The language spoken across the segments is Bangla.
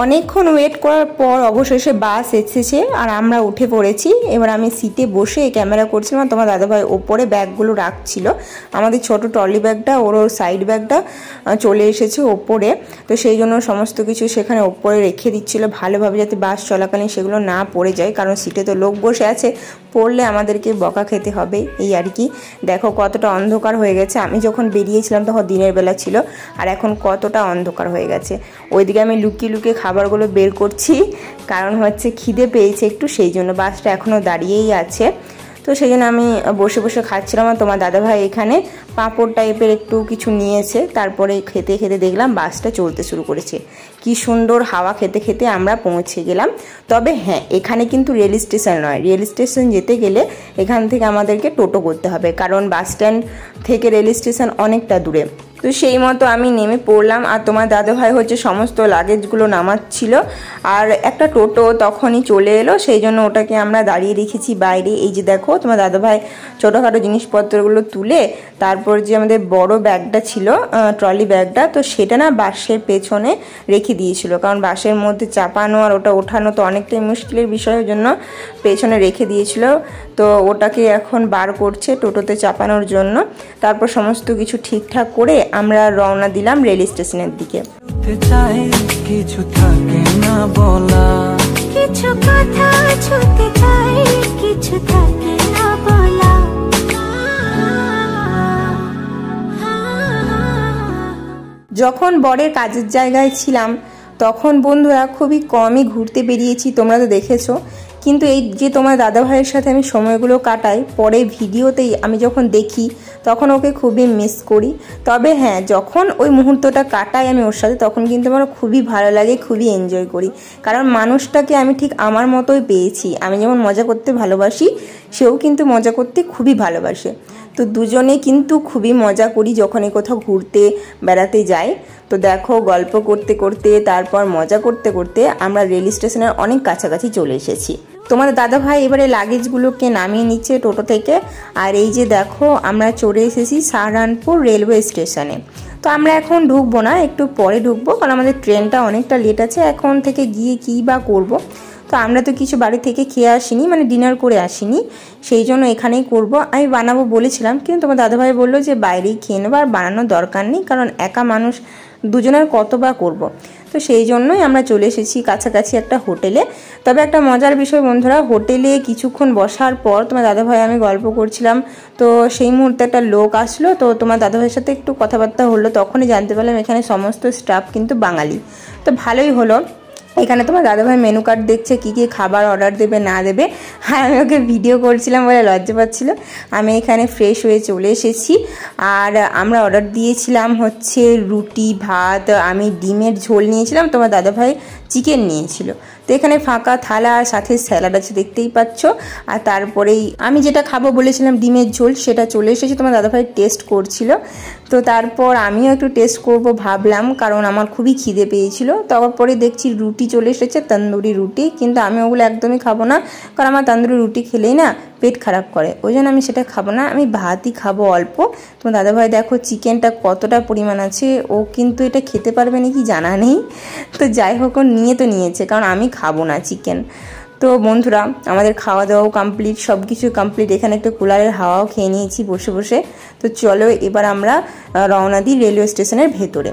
অনেকক্ষণ ওয়েট করার পর অবশেষে বাস এসেছে আর আমরা উঠে পড়েছি। এবার আমি সিটে বসে ক্যামেরা করছিলাম আর তোমার দাদাভাই ওপরে ব্যাগগুলো রাখছিল। আমাদের ছোট ট্রলি ব্যাগটা ওর সাইড ব্যাগটা চলে এসেছে ওপরে, তো সেই জন্য সমস্ত কিছু সেখানে ওপরে রেখে দিচ্ছিল ভালোভাবে, যাতে বাস চলাকালীন সেগুলো না পড়ে যায়, কারণ সিটে তো লোক বসে আছে, পড়লে আমাদেরকে বকা খেতে হবে, এই আর কি। দেখো কতটা অন্ধকার হয়ে গেছে, আমি যখন বেরিয়েছিলাম তখন দিনের বেলা ছিল আর এখন কতটা অন্ধকার হয়ে গেছে। ওইদিকে আমি লুকিয়ে লুকিয়ে খাবারগুলো বের করছি, কারণ হচ্ছে খিদে পেয়েছে একটু, সেই জন্য। বাসটা এখনও দাঁড়িয়েই আছে, তো সেই জন্য আমি বসে বসে খাচ্ছিলাম। আর তোমার দাদাভাই এখানে পাঁপড় টাইপের একটু কিছু নিয়েছে, তারপরে খেতে খেতে দেখলাম বাসটা চলতে শুরু করেছে। কি সুন্দর হাওয়া খেতে খেতে আমরা পৌঁছে গেলাম। তবে হ্যাঁ, এখানে কিন্তু রেল স্টেশন নয়, রেল স্টেশন যেতে গেলে এখান থেকে আমাদেরকে টোটো করতে হবে, কারণ বাস স্ট্যান্ড থেকে রেল স্টেশন অনেকটা দূরে। তো সেই মতো আমি নেমে পড়লাম আর তোমার দাদাভাই হচ্ছে সমস্ত লাগেজগুলো নামাচ্ছিল, আর একটা টোটো তখনই চলে এলো, সেই জন্য ওটাকে আমরা দাঁড়িয়ে রেখেছি বাইরে। এই যে দেখো তোমার দাদাভাই ছোটোখাটো জিনিসপত্রগুলো তুলে তারপর যে আমাদের বড় ব্যাগটা ছিল ট্রলি ব্যাগটা, তো সেটা না বাসের পেছনে রেখে দিয়েছিল, কারণ বাসের মধ্যে চাপানো আর ওটা ওঠানো তো অনেকটাই মুশকিলের বিষয়ের জন্য পেছনে রেখে দিয়েছিল। তো ওটাকে এখন বার করছে টোটোতে চাপানোর জন্য। তারপর সমস্ত কিছু ঠিকঠাক করে আমরা রওনা দিলাম রেল স্টেশনের দিকে। কিছু থাকে না বলা, কিছু কথা ছুতে চাই, কিছু থাকে না বলা। যখন বরের কাজের জায়গায় ছিলাম তখন বন্ধুরা খুবই কমই ঘুরতে বেরিয়েছি, তোমরা তো দেখেছো। কিন্তু এই যে তোমার দাদাভাইয়ের সাথে আমি সময়গুলো কাটাই, পরে ভিডিওতেই আমি যখন দেখি তখন ওকে খুবই মিস করি। তবে হ্যাঁ, যখন ওই মুহূর্তটা কাটাই আমি ওর সাথে, তখন কিন্তু আমার খুবই ভালো লাগে, খুবই এনজয় করি, কারণ মানুষটাকে আমি ঠিক আমার মতোই পেয়েছি। আমি যেমন মজা করতে ভালোবাসি, সেও কিন্তু মজা করতে খুবই ভালোবাসে। তো দুজনে কিন্তু খুবই মজা করি যখনই কোথাও ঘুরতে বেড়াতে যাই। তো দেখো গল্প করতে করতে তারপর মজা করতে করতে আমরা রেল স্টেশনের অনেক কাছাকাছি চলে এসেছি। তোমাদের দাদাভাই এবারে লাগেজগুলোকে নামিয়ে নিচ্ছে টোটো থেকে। আর এই যে দেখো আমরা চলে এসেছি সাহারানপুর রেলওয়ে স্টেশনে। তো আমরা এখন ঢুকবো না, একটু পরে ঢুকবো, কারণ আমাদের ট্রেনটা অনেকটা লেট আছে। এখন থেকে গিয়ে কী বা করবো, তো আমরা তো কিছু বাড়ি থেকে খেয়ে আসিনি, মানে ডিনার করে আসিনি, সেই জন্য এখানেই করব। আমি বানাবো বলেছিলাম, কিন্তু তোমার দাদাভাই বললো যে বাইরেই খেয়ে নেবো, আর বানানোর দরকার নেই, কারণ একা মানুষ দুজনের কত বা করবো। তো সেই জন্যই আমরা চলে এসেছি কাছাকাছি একটা হোটেলে। তবে একটা মজার বিষয় বন্ধুরা, হোটেলে কিছুক্ষণ বসার পর তোমার দাদাভাই আমি গল্প করছিলাম, তো সেই মুহূর্তে একটা লোক আসলো, তো তোমার দাদাভাইয়ের সাথে একটু কথাবার্তা হলো, তখনই জানতে পারলাম এখানে সমস্ত স্টাফ কিন্তু বাঙালি। তো ভালোই হলো। এখানে তোমার দাদাভাই মেনু কার্ড দেখছে কী কী খাবার অর্ডার দেবে না দেবে, আর আমি ওকে ভিডিও করছিলাম বলে লজ্জা পাচ্ছিল। আমি এখানে ফ্রেশ হয়ে চলে এসেছি, আর আমরা অর্ডার দিয়েছিলাম হচ্ছে রুটি ভাত, আমি ডিমের ঝোল নিয়েছিলাম, তোমার দাদাভাই চিকেন নিয়েছিল। তো এখানে ফাঁকা থালা আর সাথে স্যালাড আছে, দেখতেই পাচ্ছ। আর তারপরেই আমি যেটা খাবো বলেছিলাম ডিমের ঝোল, সেটা চলে এসেছে, তোমার দাদাভাই টেস্ট করছিল। তো তারপর আমিও একটু টেস্ট করব ভাবলাম, কারণ আমার খুবই খিদে পেয়েছিল। তারপরে দেখছি রুটি চলে এসেছে, তন্দুরি রুটি, কিন্তু আমি ওগুলো একদমই খাবো না, কারণ আমার তন্দুরি রুটি খেলেই না পেট খারাপ করে, ওই জন্য আমি সেটা খাবো না, আমি ভাতই খাবো অল্প। তোমার দাদাভাই দেখো চিকেনটা কতটা পরিমাণ আছে, ও কিন্তু এটা খেতে পারবে নাকি জানা নেই। তো যাই হোক, ও নিয়ে তো নিয়েছে, কারণ আমি খাবো না চিকেন। তো বন্ধুরা আমাদের খাওয়া দাওয়াও কমপ্লিট, সব কিছু কমপ্লিট। এখানে একটু কুলারের হাওয়াও খেয়ে নিয়েছি বসে বসে। তো চলো এবার আমরা রওনা দিই রেলওয়ে স্টেশনের ভেতরে।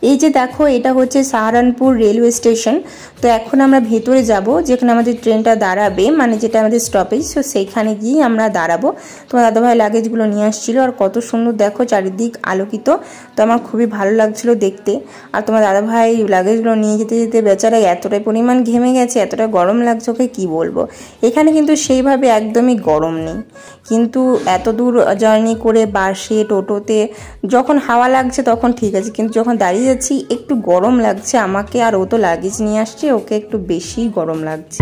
এই যে দেখো, এটা হচ্ছে সাহারানপুর রেলওয়ে স্টেশন। তো এখন আমরা ভেতরে যাব, যেখানে আমাদের ট্রেনটা দাঁড়াবে, মানে যেটা আমাদের স্টপেজ, তো সেইখানে গিয়ে আমরা দাঁড়াবো। তোমার দাদাভাই লাগেজগুলো নিয়ে আসছিলো, আর কত সুন্দর দেখো চারিদিক আলোকিত, তো আমার খুবই ভালো লাগছিল দেখতে। আর তোমার দাদাভাই লাগেজগুলো নিয়ে যেতে যেতে বেচারা এতটাই পরিমাণ ঘেমে গেছে, এতটা গরম লাগছে, ওকে কী বলবো। এখানে কিন্তু সেইভাবে একদমই গরম নেই, কিন্তু এত দূর জার্নি করে বাসে টোটোতে যখন হাওয়া লাগছে তখন ঠিক আছে, কিন্তু যখন দাঁড়িয়ে যাচ্ছি একটু গরম লাগছে আমাকে। আর ও তো লাগেজ নিয়ে আসছে, ওকে একটু বেশি গরম লাগছে।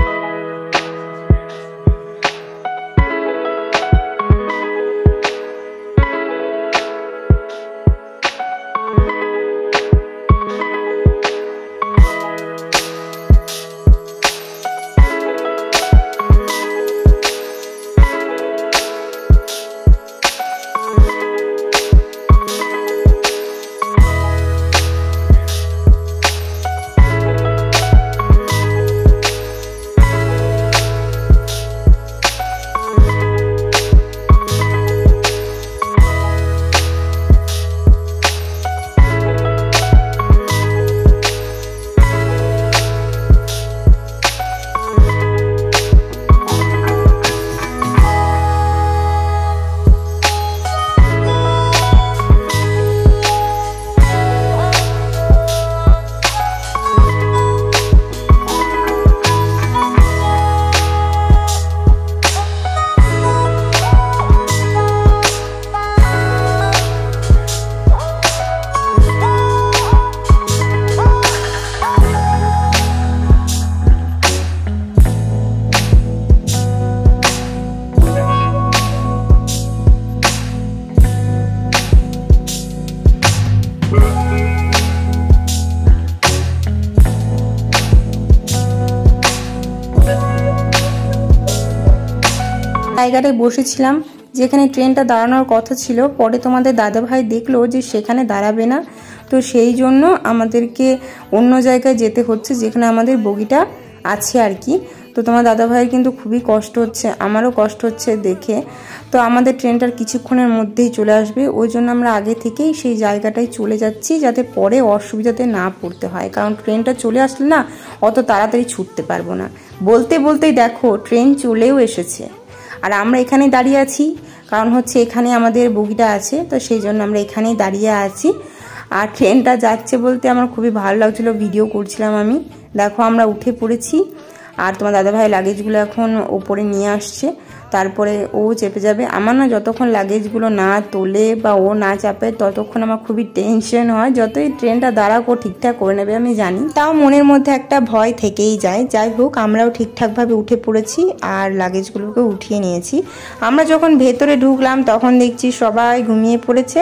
জায়গাটায় বসেছিলাম যেখানে ট্রেনটা দাঁড়ানোর কথা ছিল, পরে তোমাদের দাদাভাই দেখলো যে সেখানে দাঁড়াবে না, তো সেই জন্য আমাদেরকে অন্য জায়গায় যেতে হচ্ছে যেখানে আমাদের বগিটা আছে আর কি। তো তোমার দাদাভাইয়ের কিন্তু খুবই কষ্ট হচ্ছে, আমারও কষ্ট হচ্ছে দেখে। তো আমাদের ট্রেনটার কিছুক্ষণের মধ্যেই চলে আসবে, ওই জন্য আমরা আগে থেকেই সেই জায়গাটায় চলে যাচ্ছি যাতে পরে অসুবিধাতে না পড়তে হয়, কারণ ট্রেনটা চলে আসলে না অত তাড়াতাড়ি ছুটতে পারবো না। বলতে বলতেই দেখো ট্রেন চলেও এসেছে, আর আমরা এখানে দাঁড়িয়ে আছি কারণ হচ্ছে এখানে আমাদের বগিটা আছে, তো সেই জন্য আমরা এখানেই দাঁড়িয়ে আছি। আর ট্রেনটা যাচ্ছে বলতে আমার খুবই ভালো লাগছিলো, ভিডিও করছিলাম আমি। দেখো আমরা উঠে পড়েছি, আর তোমার দাদাভাই লাগেজগুলো এখন ওপরে নিয়ে আসছে, তারপরে ও চেপে যাবে। আমার না যতক্ষণ লাগেজগুলো না তোলে বা ও না চাপে ততক্ষণ আমার খুবই টেনশন হয়। যতই ট্রেনটা দাঁড়াক ও ঠিকঠাক করে নেবে আমি জানি, তাও মনের মধ্যে একটা ভয় থেকেই যায়। যাই হোক আমরাও ঠিকঠাকভাবে উঠে পড়েছি আর লাগেজগুলোকে উঠিয়ে নিয়েছি। আমরা যখন ভেতরে ঢুকলাম তখন দেখছি সবাই ঘুমিয়ে পড়েছে,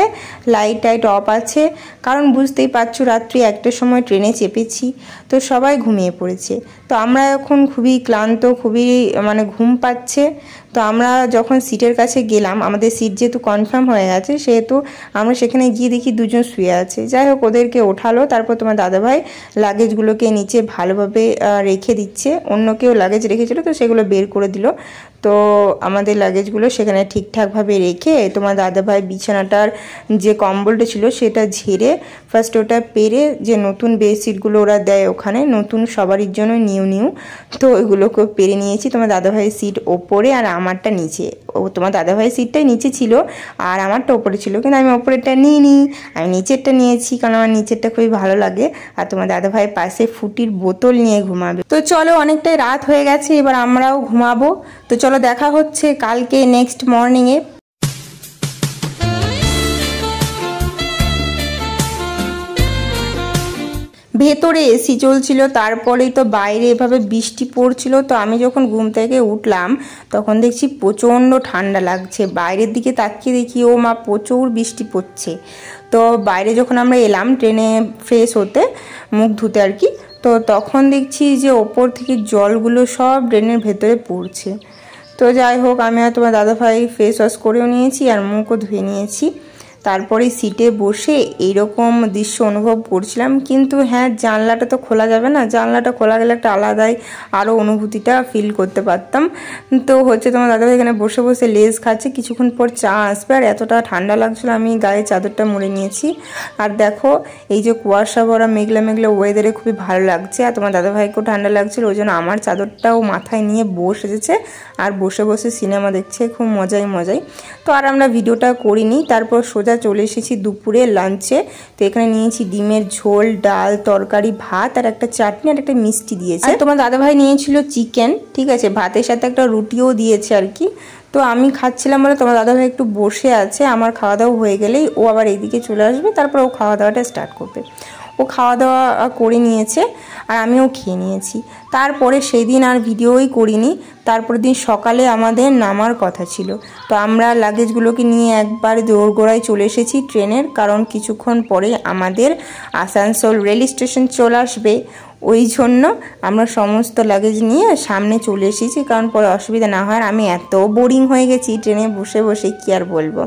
লাইট টাইট অফ আছে, কারণ বুঝতেই পারছো রাত্রি 1টার সময় ট্রেনে চেপেছি, তো সবাই ঘুমিয়ে পড়েছে। তো আমরা এখন খুবই ক্লান্ত, খুবই মানে ঘুম পাচ্ছে। তো আমরা যখন সিটের কাছে গেলাম, আমাদের সিট যেহেতু কনফার্ম হয়ে গেছে সেহেতু আমরা সেখানে গিয়ে দেখি দুজন শুয়ে আছে। যাই হোক ওদেরকে ওঠালো, তারপর তোমার দাদাভাই লাগেজগুলোকে নিচে ভালোভাবে রেখে দিচ্ছে। অন্য কেউ লাগেজ রেখেছিল তো সেগুলো বের করে দিল। তো আমাদের লাগেজগুলো সেখানে ঠিকঠাকভাবে রেখে তোমার দাদাভাই বিছানাটার যে কম্বলটা ছিল সেটা ঝেড়ে ফার্স্ট ওটা পেরে, যে নতুন বেডশিটগুলো ওরা দেয় ওখানে নতুন সবারই জন্য নিউ, তো ওইগুলোকে পেরে নিয়েছি। তোমার দাদাভাইয়ের সিট ওপরে আর আমারটা নিচে। ও তোমার দাদাভাইয়ের সিটটাই নিচে ছিল আর আমারটা ওপরে ছিল, কিন্তু আমি ওপরেরটা নিইনি, আমি নিচেরটা নিয়েছি কারণ আমার নিচেরটা খুবই ভালো লাগে। আর তোমার দাদাভাইয়ের পাশে ফুটির বোতল নিয়ে ঘুমাবে। তো চলো অনেকটাই রাত হয়ে গেছে, এবার আমরাও ঘুমাবো। তো চলো দেখা হচ্ছে কালকে নেক্সট মর্নিংয়ে। ভেতরে এসি চলছিল, তারপরেই তো বাইরে এভাবে বৃষ্টি পড়ছিল। তো আমি যখন ঘুম থেকে উঠলাম তখন দেখছি প্রচণ্ড ঠান্ডা লাগছে, বাইরের দিকে তাকিয়ে দেখি ও মা প্রচুর বৃষ্টি পড়ছে। তো বাইরে যখন আমরা এলাম ট্রেনে ফ্রেশ হতে, মুখ ধুতে আর কি, তো তখন দেখছি যে ওপর থেকে জলগুলো সব ড্রেনের ভেতরে পড়ছে। তো যাই হোক আমি আর তোমার দাদাভাই ফেস ওয়াশ করেও নিয়েছি আর মুখও ধুয়ে নিয়েছি। তারপরে সিটে বসে এইরকম দৃশ্য অনুভব করছিলাম। কিন্তু হ্যাঁ, জানলাটা তো খোলা যাবে না, জানলাটা খোলা গেলে একটা আলাদাই আরও অনুভূতিটা ফিল করতে পারতাম। তো হচ্ছে তোমার দাদাভাই এখানে বসে বসে লেজ খাচ্ছে, কিছুক্ষণ পর চা আসবে। আর এতটা ঠান্ডা লাগছিল আমি গায়ে চাদরটা মুড়ে নিয়েছি। আর দেখো এই যে কুয়াশা ভরা মেঘলা মেঘলা ওয়েদারে খুবই ভালো লাগছে। আর তোমার দাদাভাইকেও ঠান্ডা লাগছিল, ওই জন্য আমার চাদরটাও মাথায় নিয়ে বসে এসেছে আর বসে বসে সিনেমা দেখছে, খুব মজাই। তো আর আমরা ভিডিওটা করিনি। তারপর সোজা চলে এসেছি দুপুরে লাঞ্চে। তো এখানে নিয়েছি ডিমের ঝোল, ডাল, তরকারি, ভাত আর একটা চাটনি আর একটা মিষ্টি দিয়েছে। আর তোমার দাদাভাই নিয়েছিল চিকেন, ঠিক আছে, ভাতের সাথে একটা রুটিও দিয়েছে আর কি। তো আমি খাচ্ছিলাম বলে তোমার দাদাভাই একটু বসে আছে, আমার খাওয়া দাওয়া হয়ে গেলেই ও আবার এইদিকে চলে আসবে, তারপর ও খাওয়া দাওয়াটা স্টার্ট করবে। ও খাওয়া দাওয়া করে নিয়েছে আর আমিও খেয়ে নিয়েছি। তারপরে সেই দিন আর ভিডিওই করিনি। তারপরের দিন সকালে আমাদের নামার কথা ছিল, তো আমরা লাগেজগুলোকে নিয়ে একবার দোরগোড়ায় চলে এসেছি ট্রেনের, কারণ কিছুক্ষণ পরে আমাদের আসানসোল রেল স্টেশন চলে আসবে। ওই জন্য আমরা সমস্ত লাগেজ নিয়ে সামনে চলে এসেছি, কারণ পরে অসুবিধা না হয়। আমি এত বোরিং হয়ে গেছি ট্রেনে বসে বসে, কি আর বলবো।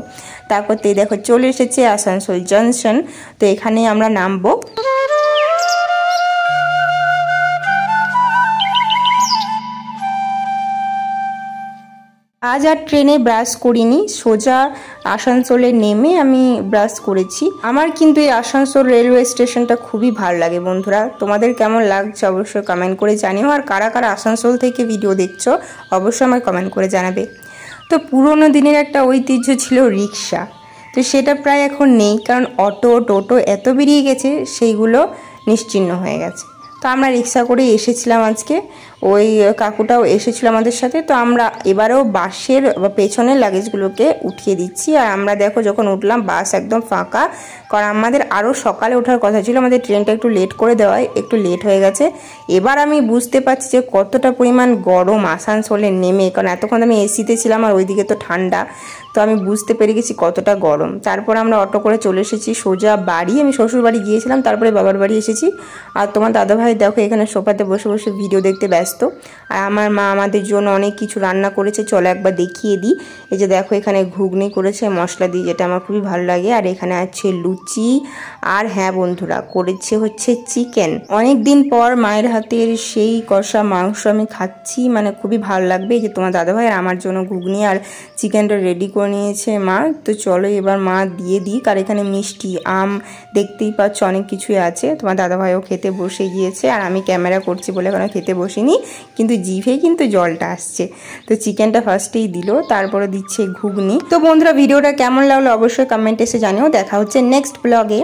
তারপর তো দেখো চলে এসেছে আসানসোল জংশন, তো এখানে আমরা নামবো। আজ আর ট্রেনে ব্রাশ করিনি, সোজা আসানসোলে নেমে আমি ব্রাশ করেছি। আমার কিন্তু এই আসানসোল রেলওয়ে স্টেশনটা খুবই ভালো লাগে বন্ধুরা। তোমাদের কেমন লাগছে অবশ্যই কমেন্ট করে জানিও। আর কারা কারা আসানসোল থেকে ভিডিও দেখছো অবশ্যই আমার কমেন্ট করে জানাবে। তো পুরোনো দিনের একটা ঐতিহ্য ছিল রিক্সা, তো সেটা প্রায় এখন নেই, কারণ অটো টোটো এত বেরিয়ে গেছে, সেইগুলো নিশ্চিহ্ন হয়ে গেছে। তো আমরা রিক্সা করে এসেছিলাম আজকে, ওই কাকুটাও এসেছিল আমাদের সাথে। তো আমরা এবারেও বাসের পেছনের লাগেজগুলোকে উঠিয়ে দিচ্ছি। আর আমরা দেখো যখন উঠলাম বাস একদম ফাঁকা, কারণ আমাদের আরও সকালে ওঠার কথা ছিল, আমাদের ট্রেনটা একটু লেট করে দেওয়ায় একটু লেট হয়ে গেছে। এবার আমি বুঝতে পারছি যে কতটা পরিমাণ গরম আসানসোলে নেমে, কারণ এতক্ষণ আমি এসিতে ছিলাম আর ওইদিকে তো ঠান্ডা, তো আমি বুঝতে পেরে গেছি কতটা গরম। তারপর আমরা অটো করে চলে এসেছি সোজা বাড়ি। আমি শ্বশুর বাড়ি গিয়েছিলাম, তারপরে বাবার বাড়ি এসেছি। আর তোমার দাদাভাই দেখো এখানে সোফাতে বসে বসে ভিডিও দেখতে ব্যস্ত। আর আমার মা আমাদের জন্য অনেক কিছু রান্না করেছে, চলো একবার দেখিয়ে দিই। এই যে দেখো এখানে ঘুগনি করেছে মশলা দিয়ে, যেটা আমার খুবই ভালো লাগে। আর এখানে আছে লুচি, আর হ্যাঁ বন্ধুরা করেছে হচ্ছে চিকেন। অনেক দিন পর মায়ের হাতের সেই কষা মাংস আমি খাচ্ছি, মানে খুবই ভালো লাগবে। এই যে তোমার দাদাভাই আর আমার জন্য ঘুগনি আর চিকেনটা রেডি করে নিয়েছে মা। তো চলো এবার মা দিয়ে দিই। আর এখানে মিষ্টি, আম, দেখতেই পাচ্ছ অনেক কিছুই আছে। তোমার দাদাভাইও খেতে বসে গিয়েছে, আর আমি ক্যামেরা করছি বলে এখনো খেতে বসিনি, কিন্তু জিভে কিন্তু জলটা আসছে। তো চিকেনটা ফার্স্টেই দিল, তারপরে দিচ্ছে ঘুগনি। তো বন্ধুরা ভিডিওটা কেমন লাগলো অবশ্যই কমেন্ট এসে জানিও। দেখা হচ্ছে নেক্সট ব্লগে।